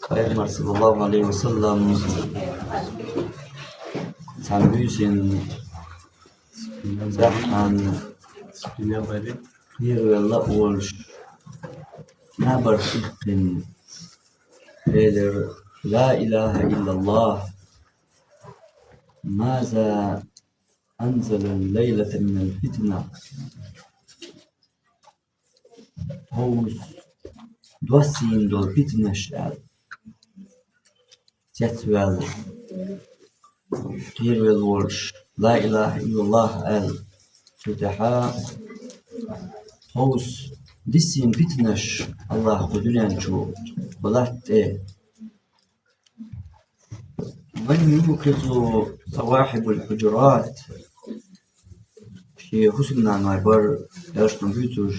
Peygamber sallallahu aleyhi ve sellem sambusin zahan hier vella olsh nabar ikhtin eder la ilaha illallah ماذا أنزل الليلة من الفتنة هوس دوسين دول فتنة شعر تتوال غير الورش لا إله إلا الله ال فتحا هوس دسين فتنش الله قدران شو ولات من يوقظ صواحب الحجرات شي حسنا نايبر ياشتن بيتوش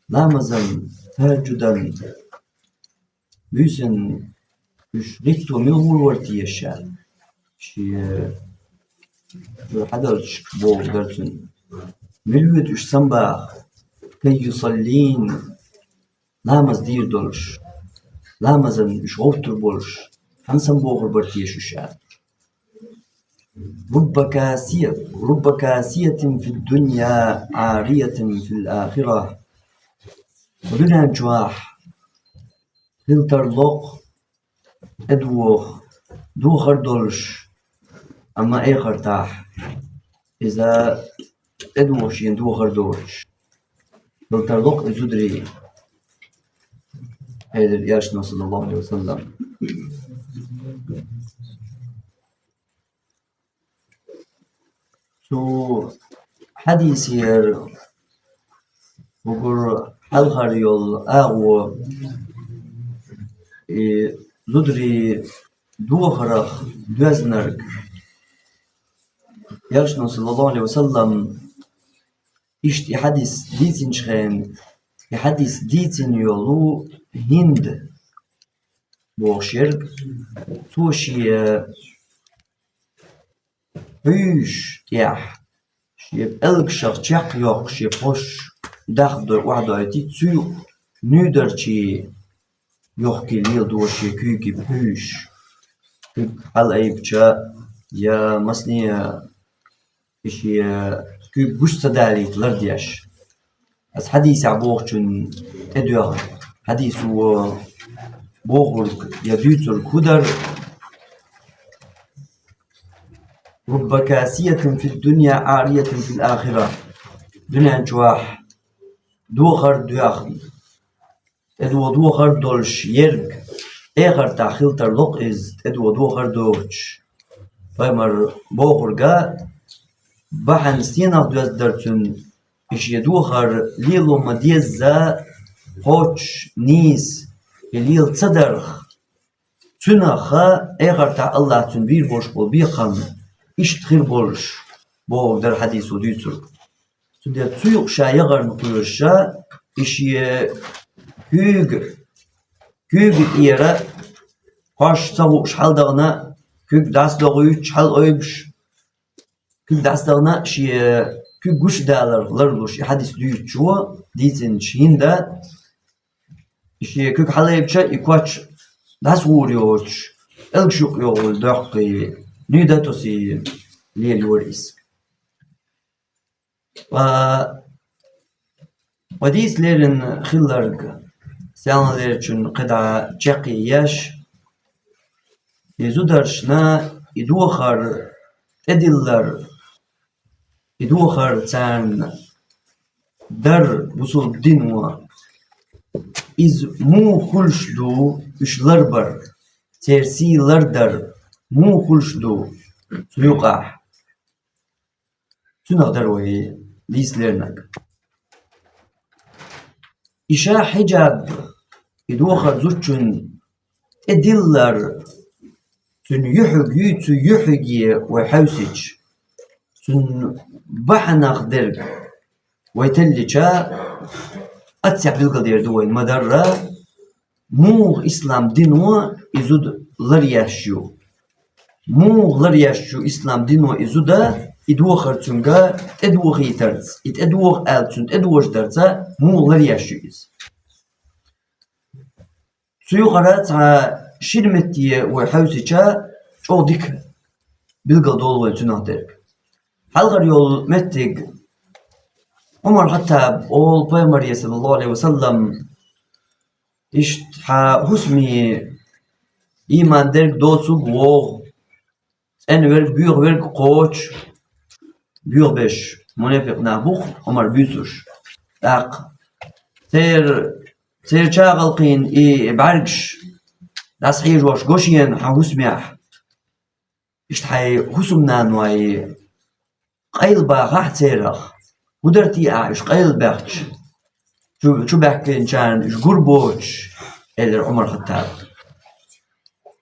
نامزن تهجدا بيسن يشريكتو ميهور ورتيشال شي حدرش بو درتن ملوت اش سنبا كي يصلين نامز دير دولش نامزن اش غوتر بولش هنسن بوغر برتيش الشعر رب كاسية في الدنيا عارية في الآخرة ودنيا جواح فلتر لوق ادوخ دوخر دولش أما اي خرتاح إذا ادوخ ين دوخر دولش فلتر لوق ازودري هذا ياشنا صلى الله عليه وسلم شو حديث ير وقر حلقر يول أغو زدري دوخرخ دوزنرك يرشنا صلى الله عليه وسلم إشتي حديث ديتين شخين حديث ديتين يولو هند بوشرك توشي هيش يح شيب elk شخص يق شيب خوش دخدر واحد آيتي تسو نودر چي يحكي ليل دوشي كيكي بهيش كيك حل ايبچا يا مسنية اشي كيك بوش تدالي تلرديش از حديث عبوغچن ادوغ حديث بوغل يدوتر كودر رب كاسية في الدنيا عارية في الآخرة دنيا جواح دوخر دوخن دوخر دولش يرق اخر تاخيلتر لوق از دوخر دوش فايمر بوخر قا بحن سيناخ دوز درتن اش يدوخر ليلو مديزة خوش نيس ليل تصدرخ تنخا اخر تا الله تنبير بوش بول بيقام İştihir boluş bu der hadis uduytur. Şimdi tuyuk şayıgar nukuyuşa işiye küg yere hoş savuk şaldağına küg daslığı çal oymuş küg daslığı şiye küg guş dağlarlar hadis duyucu dizin şinde işiye küg halayıpça ikaç das vuruyor elşuk yol dağqi نيداتوسي ليلوريس وديس ليرن خلرق سيانا ليرچن قدع چقي ياش يزودرشنا يدوخر ادلر يدوخر تان در بصول دينوا إز مو خلشدو اشلربر ترسي لردر مو خلشدو سيوقع سنقدر وهي ليس ليرنك إشاء حجاب يدوخر زوجن إدلر سن يحق يتو يحقي ويحوسج سن بحناخ درق ويتلجا أتسع بالقدير دوين مدرة موغ إسلام دينو إزود لرياشيو موغ لرياشيو إسلام دينو إزودا إدوخر تنغا إدوخ يترز إدوخ آلتون إدوخ درزا موغ لرياشيو إز سيقرأت شرمتي وحوسيشا شو ديك بالقدول وتنادرك حلقة يول متج عمر الخطاب أول بيمر صلى الله عليه وسلم إشت حسمي إيمان درك دوسوق وغ أن ورك بيغ ورك قوش بيغ بش منافق نابوخ عمر بيسوش أق تير شاغل قين بعرقش ناس حيج واش قوشين حسميح إشت حسمنا نواي قيل باغ تيرخ ودرتي أعيش قيل باغش شو بحكي إنشان إش قربوش إلى عمر الخطاب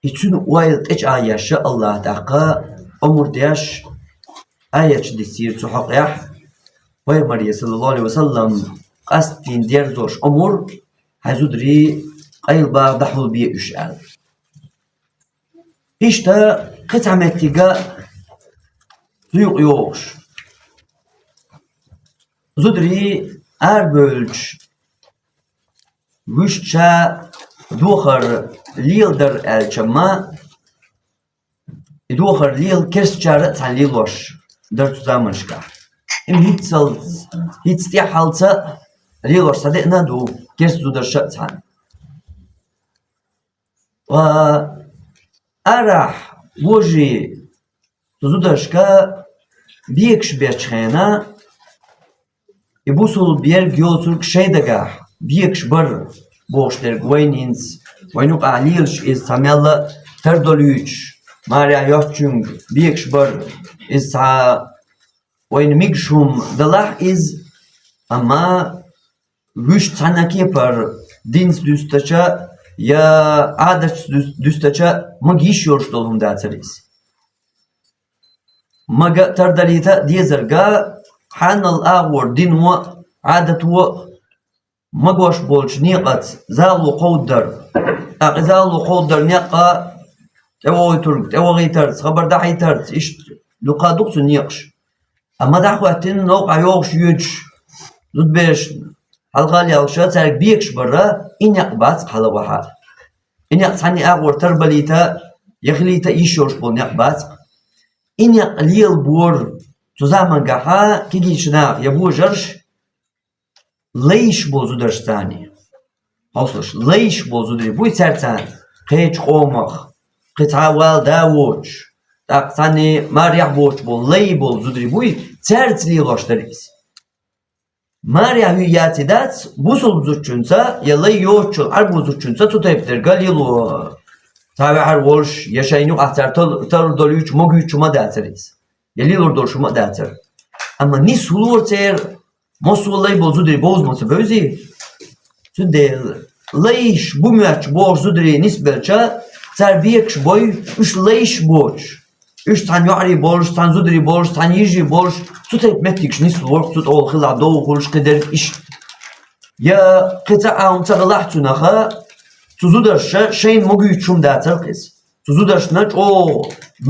يتسون وايد إيش آية شاء الله تاقا أمور دياش آية ديسير تحق يح ويمر صلى الله عليه وسلم قاستين ديار زوش أمور هزودري قيل باغ دحول بيه إشعال إشتا قطع متيقا سيوق يوش زودري أربلش وشتا دوخر ليل در الجما دوخر ليل كرس جارت عن ليل وش در تزامنشكا إم هيتستي حالتا ليل وش صدقنا دو كرس دو در شات عن و أرح وجي تزودشكا بيكش بيرشخينا يبوسول بيرج يوترك شيدگاه بيكش بر بوشتر وينينز وينوق عليلش إز ساميلا تردوليوش ماريا يوتشونج بيكش بر إز وين ميكشوم دلاح إز أما وش تاناكي بر دينس دوستاچا يا عادش دوستاچا مگيش يورشتولهم داتريز مگا ترداليتا ديزرگا حان الآور دين و عادة و مقوش بولش نيقت زالو قودر زالو قودر نيقا تاوغي ترك تاوغي ترس خبر داحي ترس إش لقا دوكسو نيقش أما داحواتين نوقع يوغش يوج زود بيش حلقالي أوشا تارك بيكش برا إن يقبات حالا وحال إن يقصاني آور تربليتا يخليتا إيشورش بول نيقبات إن يقليل بور تزامن قاحا كيجي شناق يبو جرش ليش بوزودرش ثاني حوصلش ليش بوزودري بوي ترتان قيش قومخ قطعة والدا ووش تاق ثاني ماريح بوش بول لي بوزودري بوي ترت لي غوش دريس ماريح هياتي دات بوصل بزوچونسا يلي يوچل عر بوزوچونسا tutayıptır galilu tabi her wolş yaşayınık ahtar tar doluyuç moguyuçuma dağıtırız يلي لور شو ما داتر اما ني سولور تير موسو لاي بوزودري بوزموس بوزي تدل ليش بومياچ بوزودري نسبلچا تربيكش بوي اش ليش بوش اش تان يعري بولش تان زودري بولش تان يجي بولش تطيب متكش ني سولور تط اول خلا دو خلش قدر اش يا قطع تغلحتو نخا تزودرش شين موغيچوم داتر قيس تزودرشناچ او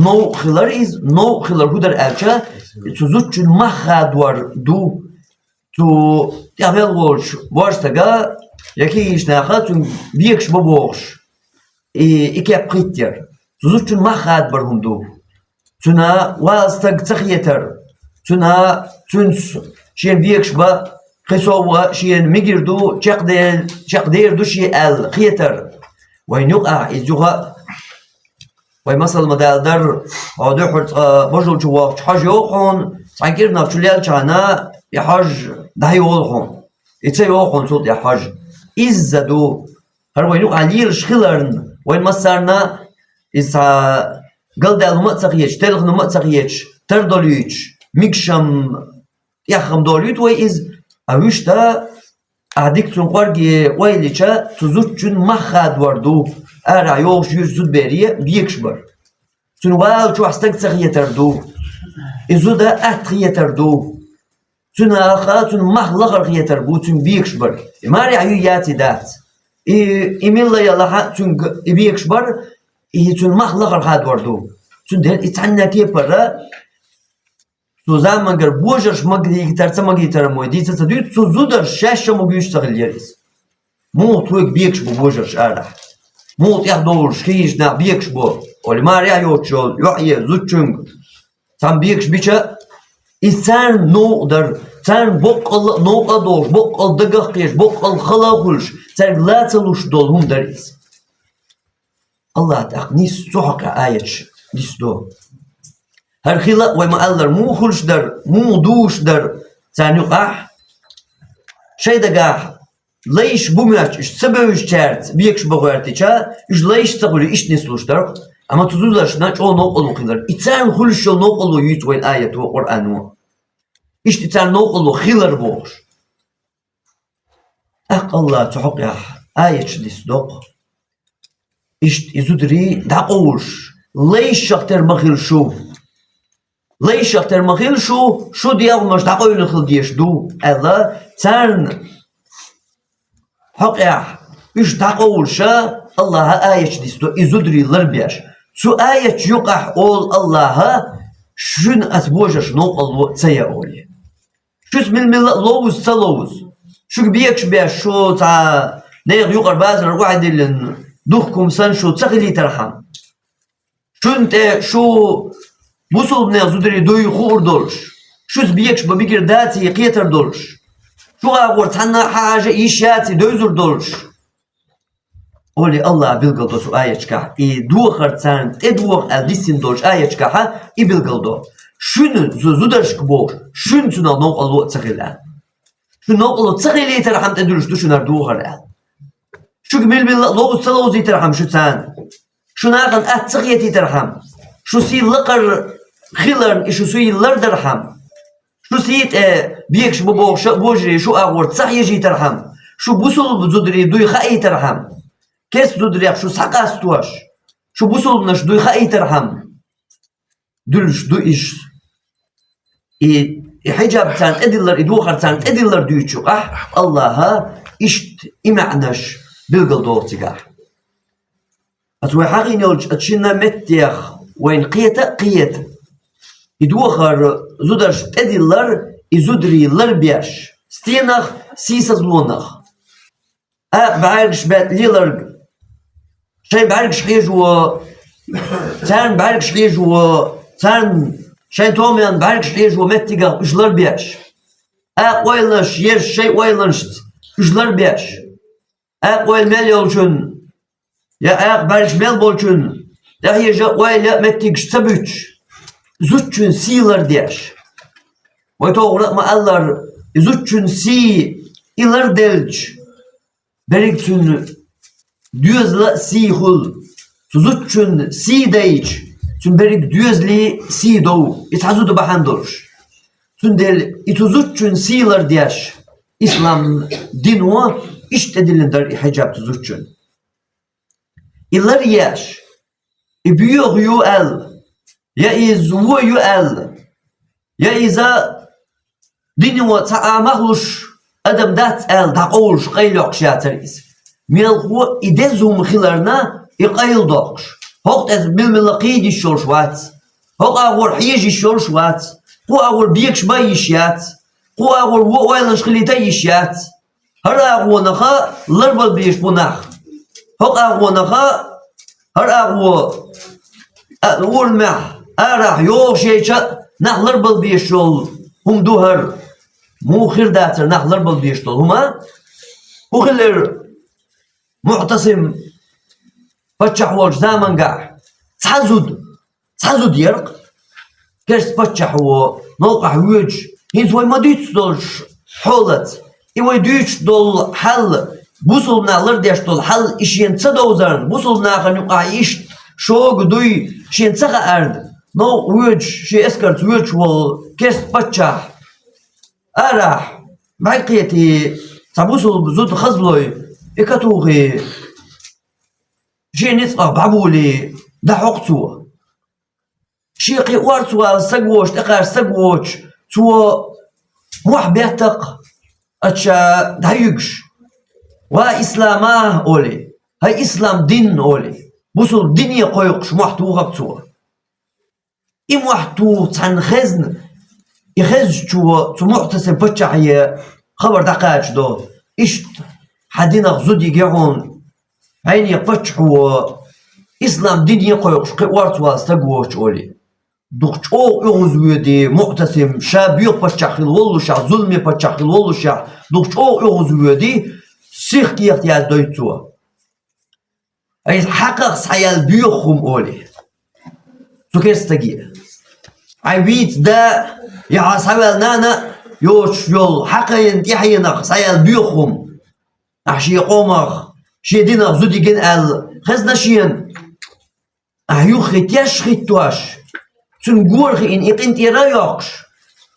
نو خلر از نو خلر هو در الچه تزود چون مخا دوار دو تو اول ولش وارستگا یکیش نخا چون بیکش ببوخش ایکی قیتر تزود چون مخا برهم دو چونا وارستگ تخیتر چونا چون شین بیکش با قصوا شين ميجردو چقدر دو شي ال قيتر وين يقع يزوها وي مثلا مدال در هادو حرت بجل جوا حاج يوخون تاكير نافشليال چانا يحاج ده يوخون يتسي يوخون صوت يحاج إزدو هر وين يقع ليرش خلرن وين مسرنا إذا قل دال ما تسقيش تلغ ما تسقيش تردوليش ميكشم يخم دوليت وي إز أوشتا أديك تنقرجي ويليشا تزوجن مخاد وردو أرا يوش يزود بريه بيكشبر تنوال شو حستك تغيتر دو إزودا أتغيتر دو تنا خاتن مخلق غيتر بو تن بيكشبر ماري عيوياتي دات إيميلا يلا تن بيكشبر تن مخلق هاد وردو تن ده إتعنا كيبرا سوزان مگر بوجرش مگدی ترسه مگدی ترموی دیت تدوی تو زودر شش مگیش تغلیریز مو توی بیکش بوجرش آره موت يحضرش كيش نا بيكش بو ولماريا يوتشول يوحي زوتشنج تام بيكش بيشا إنسان نقدر تان بقل نقدر بقل دقيقش بقل خلاقش تان لا تلوش دولهم دريس الله تقنيس سحق آيتش ديس دو هر خلا وما ألر مو خلش در مو دوش در تان يقع شيء دقاح ليش بومياش إيش سببش شرط بيكش بغيرتيشا إيش ليش تقولي إيش نسلوش در أما تزولش ناش أو نقلو خيلر إتسان خلش نقلو يتوين آية وقرآن إيش إتسان نقلو خيلر بوش أق الله تحق يا آية ديس دوق إيش إزودري دقوش ليش أكتر مخيل شو ليش أكتر مخيل شو ديال مش دقوي نخل ديش دو الله تان حق يا إيش دقوش الله آية ديس دو إزودري لربيش سو آية يقع أول الله شن أتبوجش نقلو تسيأولي شوز من لوز تلوز شو بيكش بيش شو تا نيغ يقر بازر واحد اللي دوخكم سن شو تخلي ترحم شو انت شو بوصل بنا زودري دوي خور دولش شوز بيكش ببيكر داتي قيتر دولش شو أقول تحنا حاجة إيشاتي دوزر دولش قولي الله بيلقلدو سو آية دوخر تان تدوخ الديسين دولش آية بيلقلدو شنو زودرش كبوش شنو تنا نقلو تخيلان شو نقلو تخيلي ترحم تدولش دو شنو دوخر شو قبل لو تلوزي ترحم شو تان شو ناقن تخيتي ترحم شو سي لقر خيلر شو سي لر درحم شو سيت بيكش بوش بوجري شو أغور تخيجي ترحم شو بوصل بزودري دوي خاي ترحم كيس زودري شو سقاستوش شو بوصل نش دوي خاي ترحم دولش دو إيش حجاب تان ادلر ادوخر تان ادلر دويتشو الله إشت إمعناش بلغل دورتيقاح أتوي حقين يولج أتشينا متيخ وين قيت ادوخر زودرش ادلر ازودري لر بياش ستينخ سيسا زلونخ بعرقش بات ليلر شاي بعرقش حيجو تان بعرقش حيجو تان شاي توميان بعرقش حيجو متيقا اجلر بياش ويلنش يرش شاي ويلنشت اجلر بياش ويل مال يولشن يا بعرقش مال بولشن يا هيجا ويل متيقش تبوش زوتشن سيلر دياش ويتوغرق ما ألر زوتشن سي إلر دلج بريكتن düözle si hul tuzutçun si deyç tun berik düözli si doğu ithazudu bahandor tun del ituzutçun siler diyaş İslam dinu işte dilindar hicab tuzutçun iller yaş büyük yu el ya izvu yu el ya iza dinu taamahluş adam dat el daqoş qayloq şateriz من هو إدزهم خلرنا يقيل دوقش هوقت بالملقيد الشورشوات هوق أغور حيج الشورشوات هو أغور بيكش بايشيات هو أغور ويلنش خليتيشيات هر أغور نخا لربل بيش بناخ هوق أغور نخا هر أغور أغور مح أراح يوغ شيشا نخ لربل بيش شول هم دوهر مو خير داتر نخ لربل بيش شول هما هو خلر معتصم فتح وج زمن قاع تحزود يرق كرس فتح و نوقع وج هيز وي ما ديتش دول حولت اي ديتش دول حل بوصلنا لرديش دول حل اشين تصدوزرن بوصلنا خنقع ايش شوق دوي شين تسقى ارد نو وج شي اسكرت وج و كرس فتح اراح بعقيتي تبوصل بزود خزلوي إكتوغي جينيت بعبولي دحقتو شيقي وارتوا سقوش تقار سقوش تو محبيتق أتشا دايقش وإسلامه أولي هاي إسلام دين أولي بوصل دنيا قيقش محتو غبتو إي محتو تنخزن يخز تو معتصم فتشعي خبر دقاش دو إشت حدينا غزود يقعون عين يقطعوا إسلام دين يقوش قوات واستقوش أولي دكتور يغزويدي معتصم شاب يقطع والله شع ظلم يقطع والله شع دكتور يغزويدي سيخ يختيار دويتوا أي حقق سعيال بيوخم أولي سكرستجي عبيد دا يا سعيال نانا يوش يول حقين يحيينا سعيال بيوخم أحشي قومخ شيدينا زودي جن خزنا شين أهيوخي تياشخي تواش تنقورخي إن إقنتي رايقش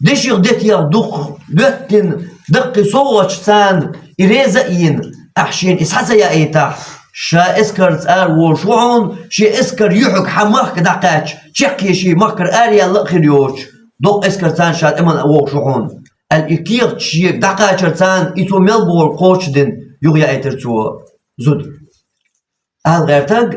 ديش يغدت يغدوخ دوتن دقي صوغش سان إريزاين أحشين إسحسا يا إيتاح شا إسكر تسار وشوعون شي إسكر يحك حماك دقاتش شقي شي مكر آريا لأخر يوش دوق إسكر تسان شاد إمان وشوعون الإكيغ شي دقاتش تسان إتو ملبور قوش دين يغيا إيترتو زود غيرتاق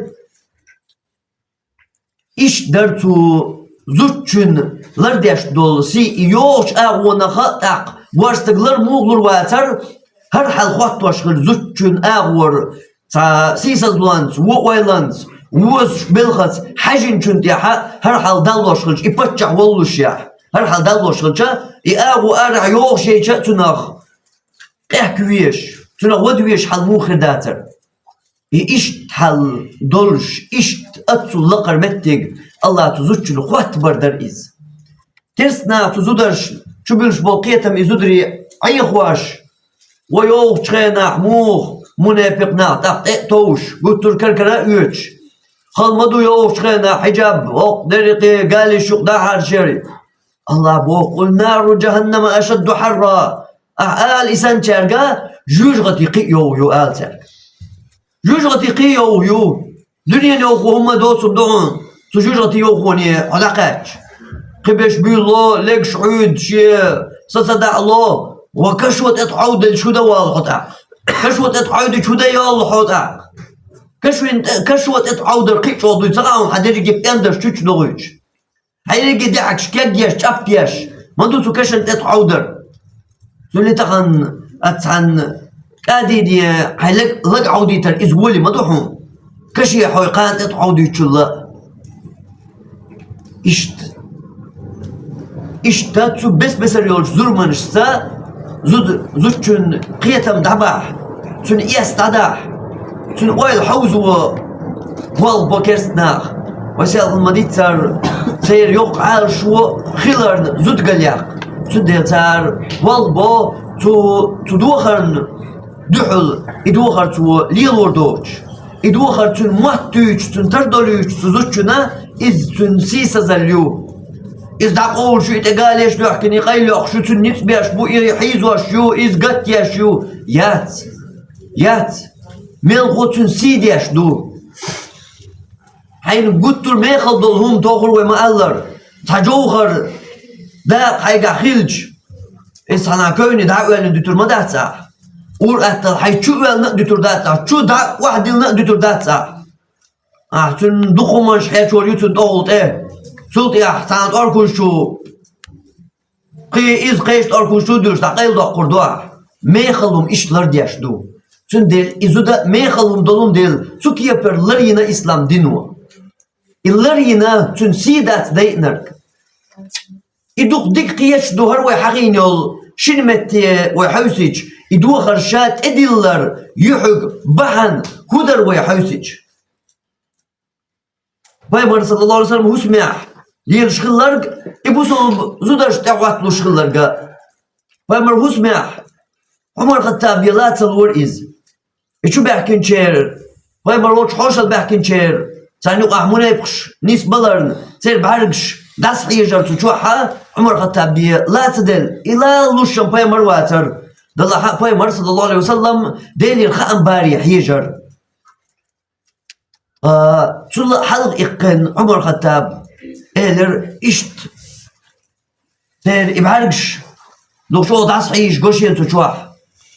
إيش درتو زوجن لرديش دول سي يوش أغونا خطاق وارستقلر موغلر واتر هر حال خط واشغل زوجن أغور تا سيساز لانس وويلانس ووش بلخص حاجن چنتيحا هر حال دال واشغل إبتشع والوشيح هر حال دال واشغل إأغو أرع يوش يشا تناخ إحكويش تناخ ودويش حال موخر داتر إشت حال دولش إشت أتسو لقر متق الله تزوجل خوات بردر إز ترسنا تزودرش شو بلش بوقيتم إزودري أي خواش ويوغ تخينا حموخ منافقنا تحت توش قلتر كركرا يوش خالمدو يوغ تخينا حجاب وق دريقي قالي شوق داحر شري الله بوق قل نار جهنم أشد حرا آل إسان شارقا جوج غتيقي يو آل شارقا جوج غتيقي يو دنيا يوغو هم دوسو دعون تجوج غتيوغوني علاقات قبش بيلو لك شعود شي صدع الله وكشوة اتعود الشودة والحطع كشوة اتعود الشودة والحطع كشوة اتعود القيش وضو يتغاهم حدير جيب اندر شوش دغيش حيري دعك شكاقياش شابياش ما دوسو كشن اتعودر سولي تغن اتعن كادي دي حيلك لك عودي تر ازولي ما دوحون كشي حويقان اتعودي تشلا İşte şu besbeseriyor zurmanışsa zutçun kıyatam dabah şun istadah şun oil havzu wal bokersnah وسيل المديتر سير يقع شو خلر زود قليق شو ديتر والبو تدوخرن دحل يدوخر تو ليلوردوش يدوخر تن محتوج تن تردولوش زوتشنا إز تن سيسا زليو إز دقول شو إتقاليش لو حكني قيلوخ شو تن نتبيش بو إيحيزو شو إز قتيا شو يات ملغو تن سيديش دو حين قدتر ميخل دولهم توخر وما ألر تجوخر داق حيقا خلج إز هنا كوني دعوة ندتر مدهتا اور اتل حي شو ول نقدر داتا شو دا واحد نقدر داتا تن دخمش حيتور يوتن دولت سلطي احسان اركو شو قي از قيش اركو شو درش تقيل دقر دوا ميخلوم işler diyaşdu tün del izuda meyxalum dolum del suki yaparlar yine İslam dinu iller yine tün sidat deyner iduk dik qiyaş duhar ve haqin yol şinmetti ve hawsic إدو خرشات إديلر يحق بحن هدر ويحوسج بايمر صلى الله عليه وسلم هو سمع لير شغلرق إبوسو زودرش تعوات له شغلرق بايمر هو سمع عمر الخطاب يلات الور إز إيشو بحكين شير بايمر وش حوشل بحكين شير سانيق أحمونا يبخش نيس بلرن سير بحرقش داس حيجر تشوحها عمر الخطاب يلات دل إلا لوشن بايمر واتر دل حق بايمر صلى الله عليه وسلم ديلي الخام باري حيجر تلا حلق إقن عمر الخطاب إيلر إشت سير إبعرقش لو شو داس حيج قوشين تشوح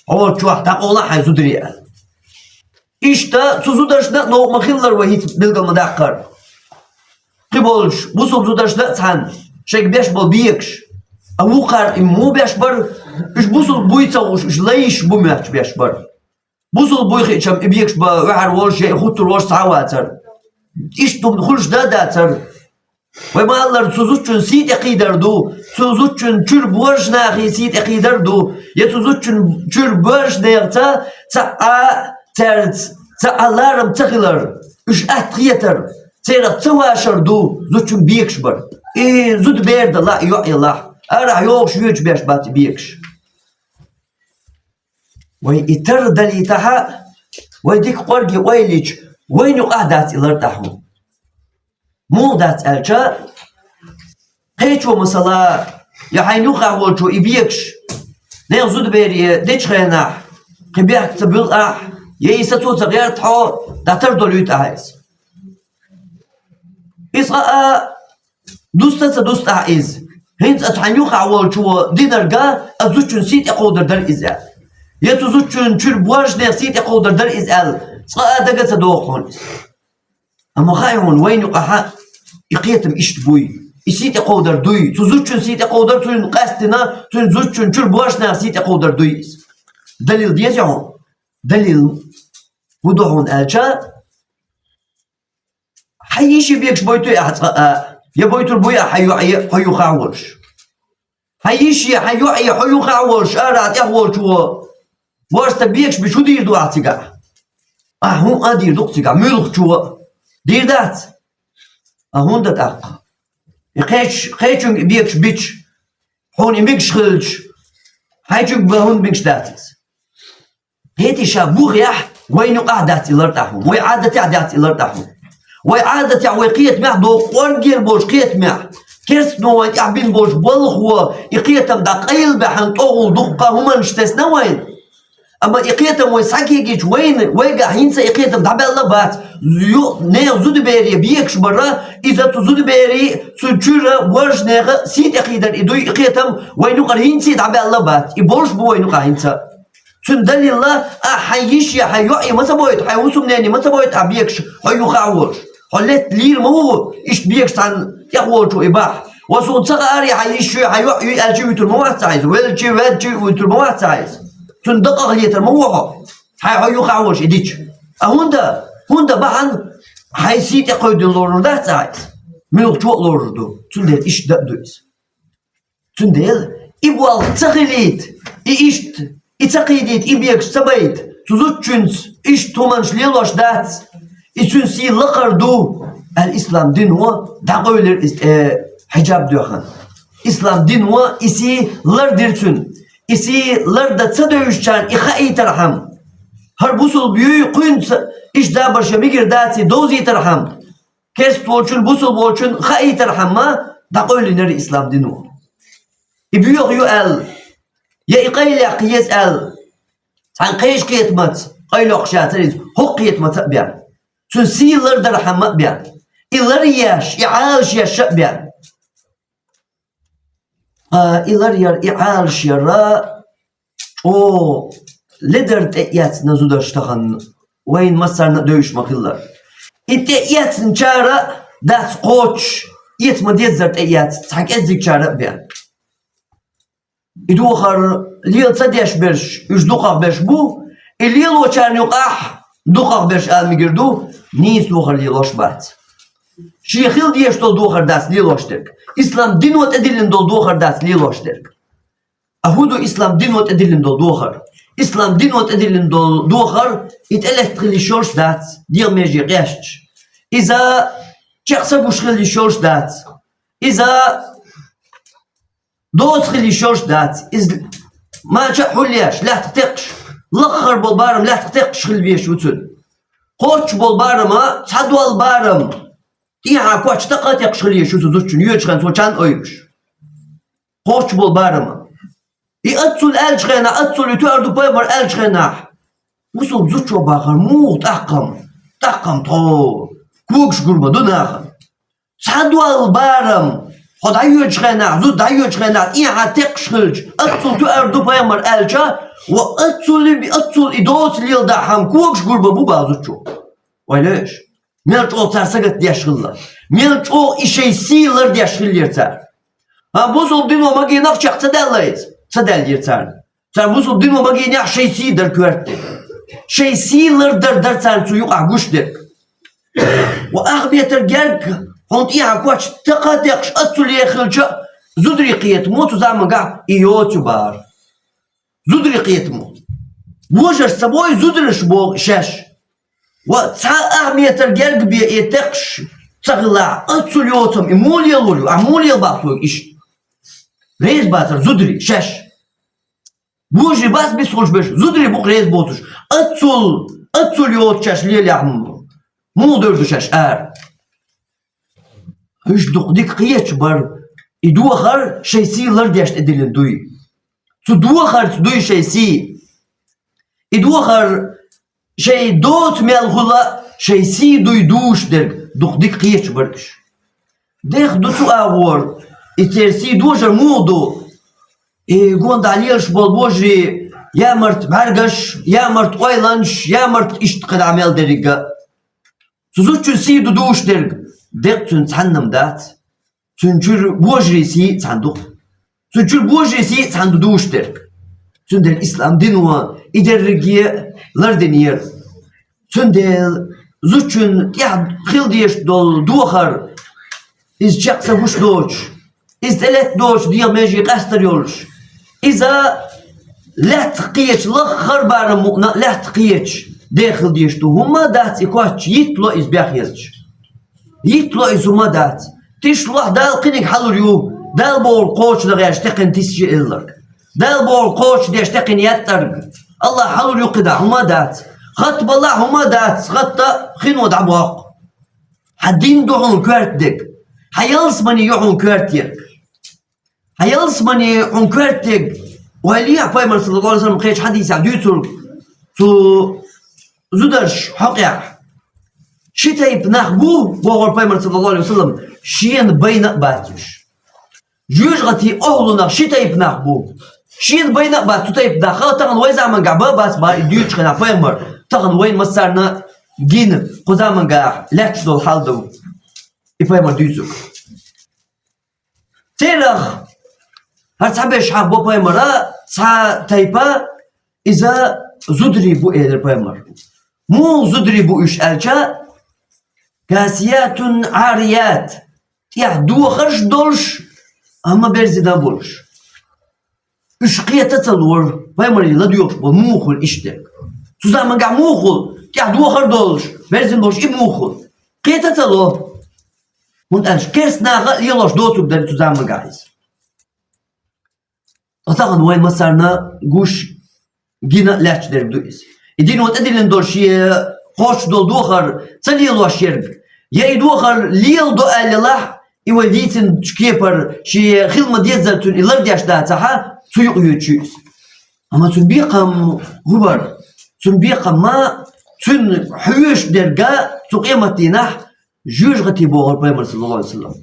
عمر تشوح تقولا حي زدريا إشتا تزودرش نو مخيلر وهيت بلغل مداقر قبولش بوصل زودرش نتحن شيك بيش بل بيكش أوقر إمو بيش بر إش بوصل بويتا وش ليش بوميش بيش بر بوصل بويخي شم بيكش بوحر ورش يخطر ورش ساواتر İştum huşda datar. Ve mallar suzuçun sit eqidardu. Suzuçun çür borç nahi sit eqidardu. Ya suzuçun çür borç neyta ta tert ta alarm takılar. Üç atqiyatar. Seyra tavaşardu. Zuçun biyekşbar. Zud berde la yu'illah. Ara yok şu üç beş bat biyekş. Ve itar dalitaha ve dik qorgi wayliç. وين قعدت إلرتاحو مو دات ألجا قيتشو مثلا يحينو قاولتو إبيكش نيغزود بيري ديش خيناح قبيح تبيل أح ييساتو تغير تحو داتردو ليوت أحيس إسقاء دوست أحيز هنت أتحينو قاولتو دينرقا أزوچون سيت إقودر در إزال يتوزوچون چور بواج نيغ سيت إقودر در إزال صادقة تدوخون أما خايهون وين يقع يقيتم إشتبوي يسيت يقودر دوي تزوجون سيت يقودر تون قاستنا تون زوجون شر بواشنا سيت يقودر دويس دليل ديزعون دليل وضعون ألشا حيشي بيكش بويتو يا بويتو البويا حيو خاولش حيشي حيو خاولش أراد يحولش وارستا بيكش بشو دير دو أعتقا هون أدير دقتك ملخ شو دير دات هون دات أق خيشون بيكش بيتش هون بيكش خلش خيشون بهون بيكش داتس هيتي شابوخ يح وين قعدت إلرتاحون وي عادت عادت إلرتاحون وي عادت وي قيت مع دو ورجير بوش قيت مع كيرس نو وين يعبين بوش بلخ ويقيتم دقيل بحن طول دقة هما نشتسنا وين أما إقيتم ويسحكي جيش وين ويجا هينسا إقيتم دعبال الله بات نيغ زود بيري بيكش برا إذا تزود بيري سجورة ورش نيغ سيت إقيدر إدوي إقيتم وينوقر هينسي دعبال الله بات إبولش بو وينوقر هينسا سندل الله حيش يا حيوعي ما سبويت حيوسم ناني ما سبويت أبيكش حيو خاورش حلت لير مو إيش بيكش عن يخورشو إباح وصون سغاري حيش حيوعي ألجي ويتر موات سايز ويلجي ويتر موات سايز تندق أغلية الموضوع حيو خاوش إديش هوندا بعن حيسيت يقود اللورن ده سايز من وقت لوردو تندل إيش دقدويس تندل إبوال تغليت إيشت إتقيديت إبيكش سبايت تزوجنس إيش تومنش ليلوش دات إتنسي لقردو الإسلام دين هو دعوة حجاب دوخان إسلام دين هو إسي لردرتون إسي لرد تدويشان إخائي ترحم هر بوصل بيوي قوين إيش دابر شميقر داتي دوزي ترحم كيس تولشون بوصل بولشون خائي ترحم ما دعوة لنر إسلام دين هو إبيوغ يؤل يا إقايل يقيس أل عن قيش قيتمت قيل أقشاتريز هو قيتمت بيان تنسي لرد رحم بيان إلرياش إعالش يشأ بيان إلر ير إعالش يرى أو لدرت إيات نزود اشتغن وين مصر ندوش مقلر إنت إيات نشارة دات قوتش إيات مديت زرت إيات تحك أزيك شارة بيان إدوخر ليل تديش برش يجدوخر برش بو الليل وشان يقاح دوخر برش آل ميقردو نيس دوخر ليلوش بات شيخيل ديش دول دوخر داس ليلوش درك إسلام دين وتأدلن دول دوخر داس ليلوش درك أهودو إسلام دين وتأدلن دول دوخر إسلام دين وتأدلن دول دوخر يتألت تخلي شورش دات ديال ميجي قياشتش إذا شخصبوش خلي شورش دات إذا دوت خلي شورش دات ما شحو لياش لا تقتقش لخر بالبارم لا تقتقش خلي بيش وتسد قوتش بالبارم تحدوا البارم إيها قوتش تقتقش خلي شو تزوجن يوجخن سوچان أيبش قوتش بالبارم يأتصل ألجخنا أتصل يتواردو بايمر ألجخنا وصل زوجو باخر موت تحقم طول كوكش قربا دون آخر تحدوا البارم خد عيوش خنا زود عيوش خنا إيها تقش خلج أتصل تواردو بايمر ألجا وأتصل إدوس ليل داحم كوكش قربا بو بازوچو ويليش ميلچ او ترسقت ديشغلlar ميلچ او işe sıyılır diyşgillerter ha bu sol dino magi nakçak tadallayız tadal yerter sen bu sol dino magi ne şey sidir körtte şey siler der sen su yuqa güçler. Ve ahbiyeter gerk hont iya kuaç taqadek atsul yakhilca zudri qiyet mut zaman ga iyot bar. Zudri qiyet mut. Bojer saboy zudrish bo şaş. Ve ta ahbiyeter gerk bi etekş tsagla atsul yotum imul yalulu amul yal baqtu iş. Reis batır zudri şaş. Bojer bas bir solj zudri bu reis botuş. Atsul yot şaş liyam. مو دردش اشعار هش دقديك قيتش بر يدو خر شي سي لرديش ادلن دوي تو دو خر دوي شي سي يدو خر شي دوت مال خلا شي سي دوي دوش در دقديك قيتش برش ديخ دو تو اور يترسي دوجر مودو يقول عليش بالبوجري يا مرت برقش يا مرت اويلانش يا مرت اشتقل عمل درقه Suzuçun si duduş derg. Dekçün sandım dat. Çünkü bojrisi sandık. Çünkü bojrisi sanduduş derg. Çünkü İslam dinu iderrigiye lardeniyer. Çünkü zuçun ya khildiyeş dol duhar. İz çaksa huş doç. İz telet doç diye meji qastırıyoruz. İza la tqiyeç la kharbar mu'na la tqiyeç. داخل ديشتو هما دات إكواتش يطلع إزباخ يزج يطلع إزوما دات تشلح دال قنق حلو دال بول قوش لغاش تقن تسجي إلرك دال بول قوش ديش تقن يترق الله حلو قدا هما دات خط بالله هما دات خط خينو دعبواق حدين دعون كوارت دك حيالس مني يعون كوارتيك حيالس مني عون كوارتك وهليا بايمر صلى الله عليه وسلم قيش حديث عديتر تو زودش حقيقة شتى يبنخ بو وغور بايمر صلى الله عليه وسلم شين بين باتش جوج غتي أهلنا شتى يبنخ بو شين بين بات تتا يبنخ تغن وين زمان قبا بات با يديوش خنا بايمر تغن وين مسارنا جين قزامن قا لاتش دول حال دو يبايمر ديوزو تيرخ هرتحبش حاب بو بايمر سا تايبا إذا زودري بو إيدر بايمر مو زدري بو إش ألجا كاسيات عاريات يا دو خرج دولش أما برزيدا بولش إش قية تتلور بايمري لا ديوش بول موخل إشتك سوزا قاع موخل يا دو خرج دولش برزين بولش إي موخل قية تتلور هون ألش كيرس ناغا يلوش دوتو بدري سوزا قاعز أطاقن وين مسارنا قوش جينا لاتش در بدويس يدين وتأدلن دولشي قوش دول دوخر تليل وشيرب يا دوخر ليل دو الله يوليتن تشكيبر شي خدمة ديزرتون إلر دياش داتها سيق يوتشيس أما تنبيقم هبر تنبيقم ما تن حيوش درجة تقيمة دينح جوج غتي بوغر بايمر صلى الله عليه وسلم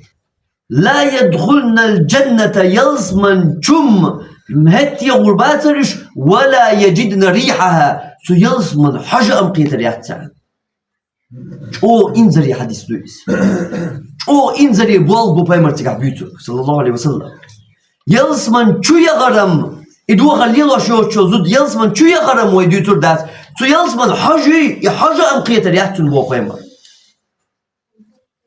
لا يدخلن الجنة يلزمن شم مهتي غرباترش ولا يجدن ريحها سيلس من حاجة أم قيتر يحتسان أو إنزري حديث دويس أو إنزري بوال بو بايمر تقع بيوتو صلى الله عليه وسلم يلس من شو يغرم إدو خليلو شو زود يلس من شو يغرم ويديوتر دات سو يلس من حاجة أم قيتر يحتسان بو بايمر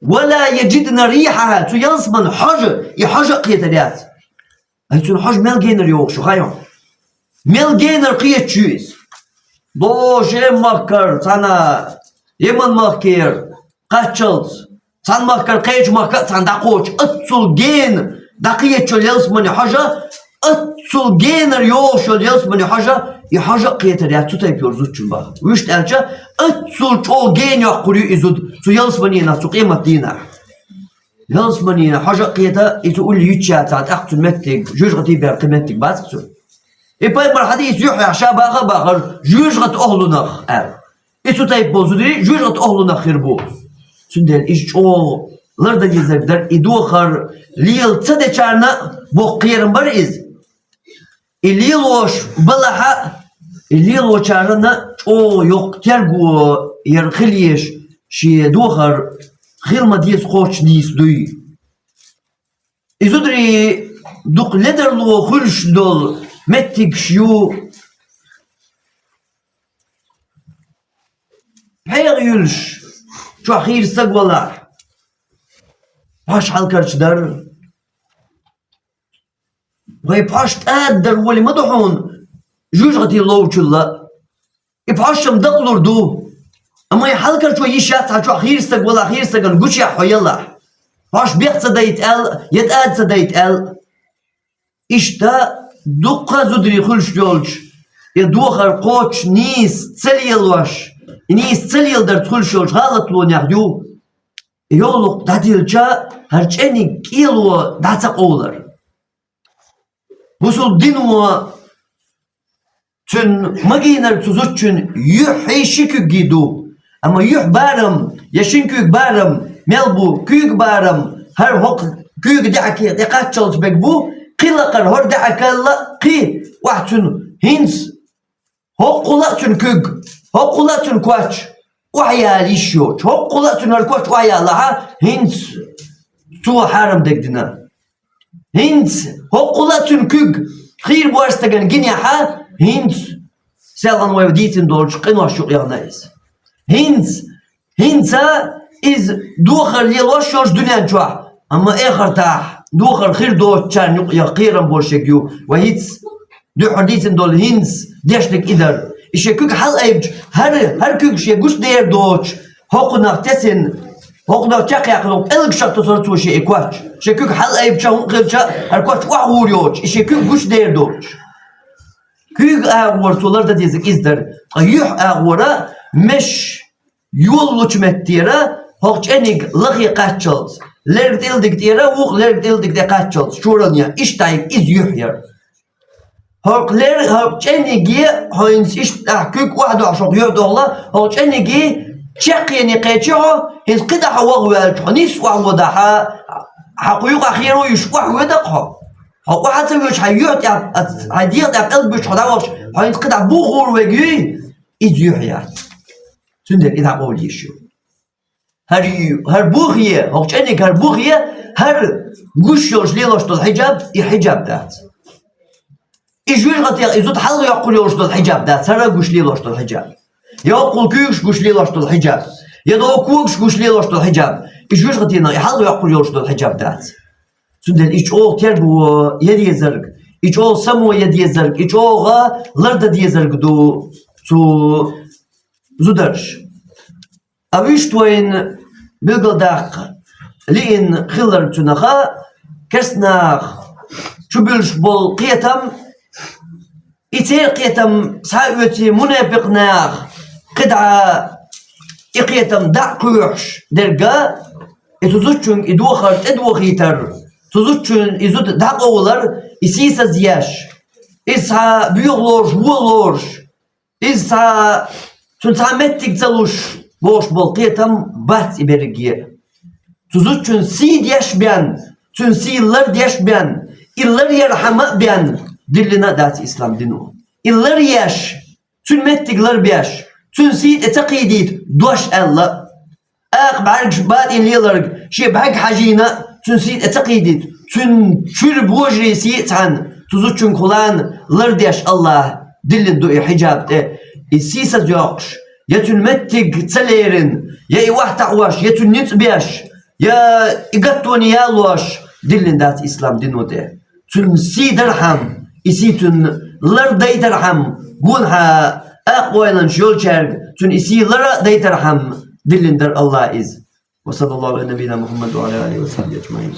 ولا يجدن ريحها سو يلس من حاجة قيتر يحتسان هيتون حاج مال جينر يوق شو خايون مال جينر قيت شويس دوش مكر سانا يمن مكر قاتشلز سان مكر قيج مكر سان داقوش اتسول جين دقيت شو يلس مني حاجة اتسول جينر يوق شو يلس مني حاجة يحاجة قيتر يا تو تايب يورزوت شنبا ويشت ألجا اتسول شو جين يقريو إزود سو يلس مني ناسو قيمة دينار يلس مني حاجة قيتها يتقول لي يتشات ساعة أقتل متك جوج غتي بير قيمتك باسكسو إبايمر حديث يحيى عشابة باخر جوج غت أهلنا أر إتو تايب بوزودري جوج غت أهلنا خيربو سندل إيش أو لردا يزردر إدوخر ليل تدچارنا بو قيرن برئز الليل وش بلحا الليل وشارنا أو يوق ترجو يرخليش شي دوخر خير ما ديس قوش ديس دوي إزودري دوق لدرلو خلش دول متك شيو Peyg yülüş. Şu ahir istagvalla. Paş halkarçılar. Ve paş tadder voli maduhun. Juj gati lovçulla. Paşım dağılırdu. Ama halkarçı yişat. Şu ahir istagvalla ahir istagan. Güç ya hoyallah. Paş biyaksa da yit'el. Yet'adsa da yit'el. İşte dukka zudri khulş yolç. Ya duhar koç nis tsel yılvaş. Nis tsel yıldır khulş yolç. Galat lo nyagdu. Yoluk dadilca harçeni kilo datsak oğlar. Busul dinwa tün maginer tuzutçun yuh heşikü gidu. Ama yuh barım, yaşınkü barım, melbu küyük barım, her hok küyük da'ki dikkat çalış bek bu. Qilaqar hor da'akalla qi wahtun hins hok qulatun küg hok qulatun kwaç wahya lişyo hok qulatun her kwaç wahya laha hins tu haram degdina hins hok qulatun küg khir bu arstagan ginyaha hins selan ve ditin dolç qinwa şu yağnayız hinsa iz dukhar yelwaş dünyan çwa ama ahirtah دوخر خير دو تشان يقيرا بولشيكيو وهيتس دو حديثن دول هينس ديشتك إدر إشيكوك حل أيبج هر كوك شي قوش دير دوش هوقنا تسن هوقنا تشاق يقلوك إلق شاق تصرت وشي إكواتش شيكوك حل أيبج غير شا هركواتش وحوريوش إشيكوك قوش دير دوش كوك أغور سولار دا ديزك إزدر يوح أغورا مش يولوش متيرا هوقش أنيق لغي قاتشلز Lerg dildik diyere vuk lerg dildik de kaçol. Şuran ya iştayık iz yuhyer. Hokler hokçenigi hoyns iştahkük vahdu aşok yuhdoğla hokçenigi çekiyeni qeçiho hins qida hava velç nis vahvu daha haquyuk akhiru yuş vahvu daqha. Hok vahatı yuş hayyut ya hadiyat ya elbüş hadavaş hins qida buğur ve gü iz yuhyer. Sünder idha qol yeşiyor. Her buğye, hoçenik her buğye, her guş yoş liloştul hicab, hicab dat. İjül gatı izut halı yaqul yoştul hicab dat. Sara guş liloştul hicab. Yaqul küş guş liloştul hicab. Ya da okuş guş liloştul hicab. İjül gatı halı yaqul yoştul hicab dat. Sünden iç o terbu yediye zerg. İç o samu yediye zerg. İç o ga larda diye zerg do su zudarş. أبيشتوين بالقداق لين خلر تنخا كسناخ شبلش بول قيتم إتير قيتم ساوتي منافقناخ قدعة إقيتم دع قيوش درقا إتوزوتشون إدوخر إدوخيتر توزوتشون إزود دع قولر إسيسا زياش إسها بيغلوش بولوش إسها تنتعمتك تلوش boş bol qiyam bat ibergiye. Tuzutçun si diyeşben, tün si yıllar diyeşben, illar yerhama ben dillina dat İslam dinu. İllar yaş, tün mettikler beş, tün si etakidit doş Allah. Aq barg bat inliler, şey bag hacina, tün si etakidit, tün çür bojri si tan, tuzutçun kulan lar diyeş Allah dillin do hicab de. İsisa yokş. Ya tülmettik tselerin, ya iwah ta'waş, ya tülnit biyaş, ya igattoni yalwaş, dillin dat İslam dinu de. Tün si derham, isi tün lar dayterham, gunha aqwaylan şolçerg, tün isi lara dayterham, dillin der Allah iz. Ve sallallahu aleyhi ve nebina Muhammed ve aleyhi ve sahbihi ecmaîn.